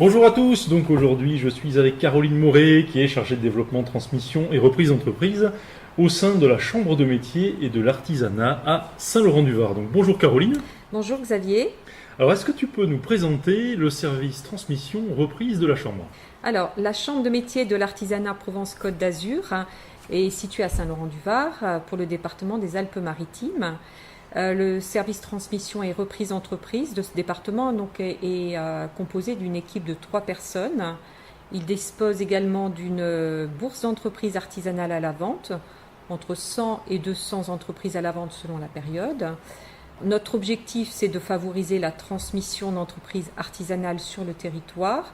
Bonjour à tous, donc aujourd'hui je suis avec Caroline Moret qui est chargée de développement, transmission et reprise d'entreprise au sein de la Chambre de métier et de l'artisanat à Saint-Laurent-du-Var. Donc bonjour Caroline. Bonjour Xavier. Alors est-ce que tu peux nous présenter le service transmission reprise de la Chambre ? Alors, la Chambre de métier de l'artisanat Provence-Côte d'Azur est située à Saint-Laurent-du-Var pour le département des Alpes-Maritimes. Le service transmission et reprise entreprise de ce département est composé d'une équipe de 3 personnes. Il dispose également d'une bourse d'entreprise artisanale à la vente, entre 100 et 200 entreprises à la vente selon la période. Notre objectif, c'est de favoriser la transmission d'entreprises artisanales sur le territoire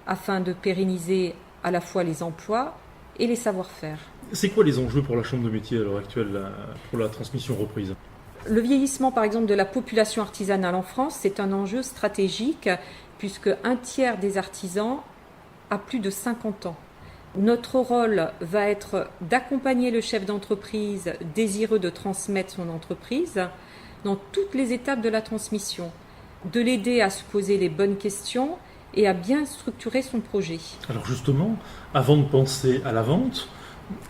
afin de pérenniser à la fois les emplois et les savoir-faire. C'est quoi les enjeux pour la Chambre de métier à l'heure actuelle pour la transmission reprise ? Le vieillissement, par exemple, de la population artisanale en France, c'est un enjeu stratégique puisque un tiers des artisans a plus de 50 ans. Notre rôle va être d'accompagner le chef d'entreprise désireux de transmettre son entreprise dans toutes les étapes de la transmission, de l'aider à se poser les bonnes questions et à bien structurer son projet. Alors justement, avant de penser à la vente,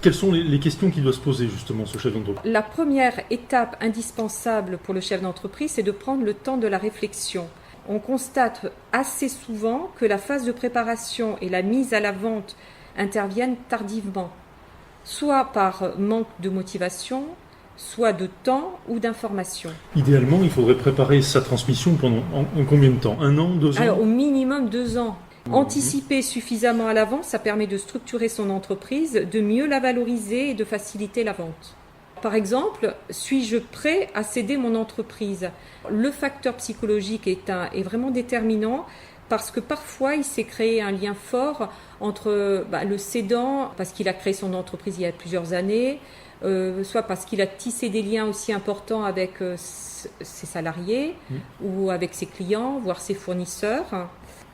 quelles sont les questions qu'il doit se poser justement ce chef d'entreprise ? La première étape indispensable pour le chef d'entreprise, c'est de prendre le temps de la réflexion. On constate assez souvent que la phase de préparation et la mise à la vente interviennent tardivement, soit par manque de motivation, soit de temps ou d'information. Idéalement, il faudrait préparer sa transmission pendant en combien de temps ? 1 an, 2 ans ? Alors, au minimum 2 ans. Anticiper suffisamment à l'avance, ça permet de structurer son entreprise, de mieux la valoriser et de faciliter la vente. Par exemple, suis-je prêt à céder mon entreprise ? Le facteur psychologique est vraiment déterminant parce que parfois il s'est créé un lien fort entre le cédant, parce qu'il a créé son entreprise il y a plusieurs années, soit parce qu'il a tissé des liens aussi importants avec ses salariés ou avec ses clients, voire ses fournisseurs.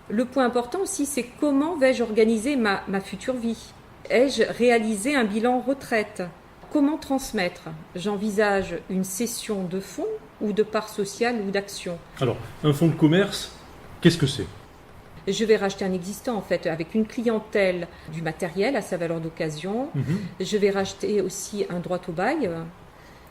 Le point important aussi, c'est comment vais-je organiser ma future vie ? Ai-je réalisé un bilan retraite ? Comment transmettre ? J'envisage une cession de fonds ou de parts sociales ou d'actions. Alors, un fonds de commerce, qu'est-ce que c'est ? Je vais racheter un existant en fait avec une clientèle, du matériel à sa valeur d'occasion. Je vais racheter aussi un droit au bail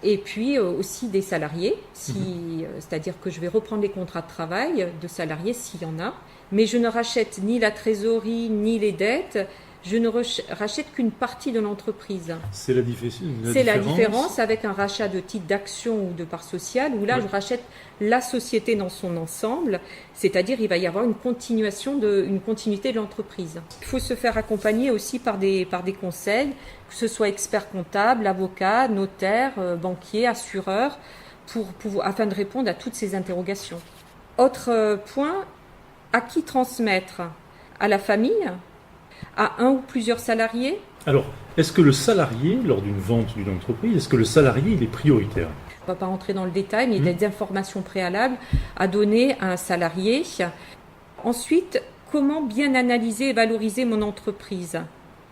et puis aussi des salariés, c'est-à-dire que je vais reprendre les contrats de travail de salariés s'il y en a. Mais je ne rachète ni la trésorerie ni les dettes. Je ne rachète qu'une partie de l'entreprise. C'est la différence avec un rachat de titres d'action ou de parts sociales, où là, je rachète la société dans son ensemble, c'est-à-dire il va y avoir une continuité de l'entreprise. Il faut se faire accompagner aussi par des conseils, que ce soit expert comptable, avocat, notaire, banquier, assureur, afin de répondre à toutes ces interrogations. Autre point, à qui transmettre ? À la famille ? À un ou plusieurs salariés ? Alors, est-ce que le salarié, lors d'une vente d'une entreprise, est-ce que le salarié il est prioritaire ? On ne va pas rentrer dans le détail, mais il y a des informations préalables à donner à un salarié. Ensuite, comment bien analyser et valoriser mon entreprise ?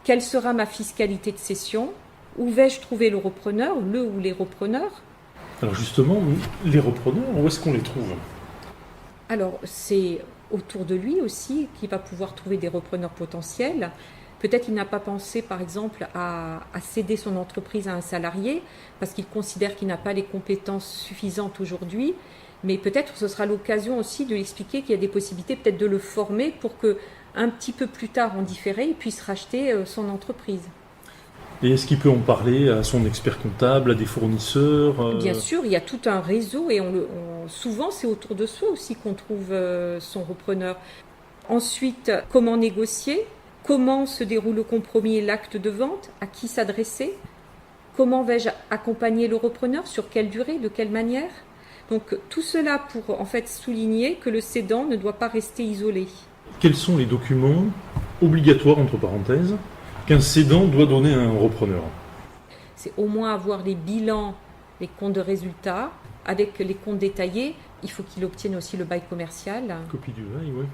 Quelle sera ma fiscalité de cession ? Où vais-je trouver le repreneur, le ou les repreneurs ? Alors justement, les repreneurs, où est-ce qu'on les trouve ? Alors, c'est autour de lui aussi qu'il va pouvoir trouver des repreneurs potentiels. Peut-être qu'il n'a pas pensé, par exemple, à céder son entreprise à un salarié parce qu'il considère qu'il n'a pas les compétences suffisantes aujourd'hui. Mais peut-être que ce sera l'occasion aussi de lui expliquer qu'il y a des possibilités peut-être de le former pour qu'un petit peu plus tard, en différé, il puisse racheter son entreprise. Et est-ce qu'il peut en parler à son expert comptable, à des fournisseurs ? Bien sûr, il y a tout un réseau et souvent c'est autour de soi aussi qu'on trouve son repreneur. Ensuite, comment négocier ? Comment se déroule le compromis et l'acte de vente ? À qui s'adresser ? Comment vais-je accompagner le repreneur ? Sur quelle durée ? De quelle manière ? Donc tout cela pour en fait souligner que le cédant ne doit pas rester isolé. Quels sont les documents obligatoires, entre parenthèses, qu'un cédant doit donner à un repreneur ? C'est au moins avoir les bilans, les comptes de résultats, avec les comptes détaillés. Il faut qu'il obtienne aussi le bail commercial. Copie du bail, oui.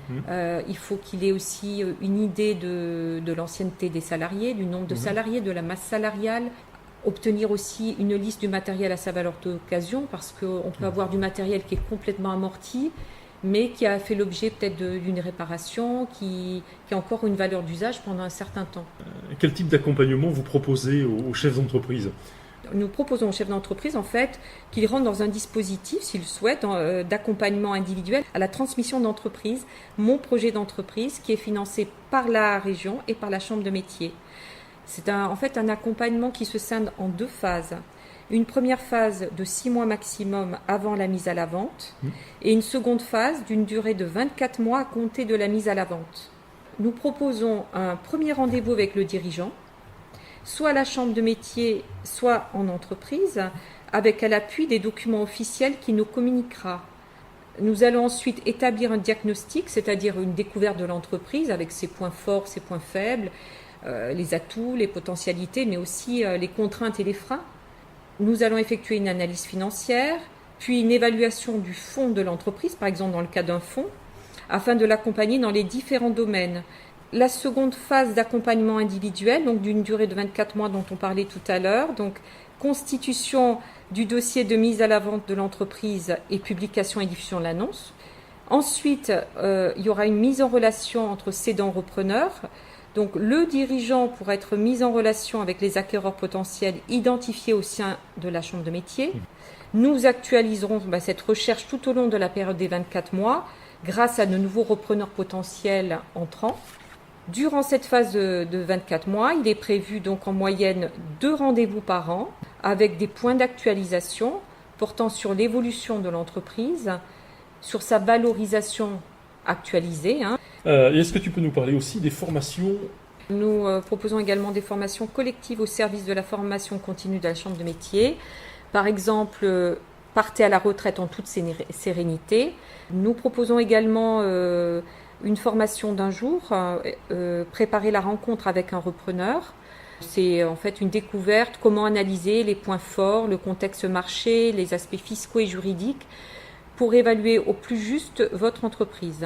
Il faut qu'il ait aussi une idée de l'ancienneté des salariés, du nombre de salariés, de la masse salariale. Obtenir aussi une liste du matériel à sa valeur d'occasion, parce qu'on peut avoir du matériel qui est complètement amorti mais qui a fait l'objet peut-être d'une réparation, qui a encore une valeur d'usage pendant un certain temps. Quel type d'accompagnement vous proposez aux chefs d'entreprise ? Nous proposons aux chefs d'entreprise en fait qu'ils rentrent dans un dispositif, s'ils le souhaitent, d'accompagnement individuel à la transmission d'entreprise, mon projet d'entreprise, qui est financé par la région et par la chambre de métier. C'est en fait un accompagnement qui se scinde en 2 phases. Une première phase de 6 mois maximum avant la mise à la vente et une seconde phase d'une durée de 24 mois à compter de la mise à la vente. Nous proposons un premier rendez-vous avec le dirigeant, soit à la chambre de métier, soit en entreprise, avec à l'appui des documents officiels qu'il nous communiquera. Nous allons ensuite établir un diagnostic, c'est-à-dire une découverte de l'entreprise avec ses points forts, ses points faibles, les atouts, les potentialités, mais aussi les contraintes et les freins. Nous allons effectuer une analyse financière, puis une évaluation du fonds de l'entreprise, par exemple dans le cas d'un fonds, afin de l'accompagner dans les différents domaines. La seconde phase d'accompagnement individuel, donc d'une durée de 24 mois dont on parlait tout à l'heure, donc constitution du dossier de mise à la vente de l'entreprise et publication et diffusion de l'annonce. Ensuite, il y aura une mise en relation entre cédant-repreneur. Donc le dirigeant pourra être mis en relation avec les acquéreurs potentiels identifiés au sein de la chambre de métier. Nous actualiserons cette recherche tout au long de la période des 24 mois grâce à de nouveaux repreneurs potentiels entrants. Durant cette phase de 24 mois, il est prévu donc en moyenne 2 rendez-vous par an avec des points d'actualisation portant sur l'évolution de l'entreprise, sur sa valorisation actualisée. Et est-ce que tu peux nous parler aussi des formations ? Nous proposons également des formations collectives au service de la formation continue de la Chambre de métier. Par exemple, partez à la retraite en toute sérénité. Nous proposons également une formation d'1 jour, préparer la rencontre avec un repreneur. C'est en fait une découverte, comment analyser les points forts, le contexte marché, les aspects fiscaux et juridiques pour évaluer au plus juste votre entreprise.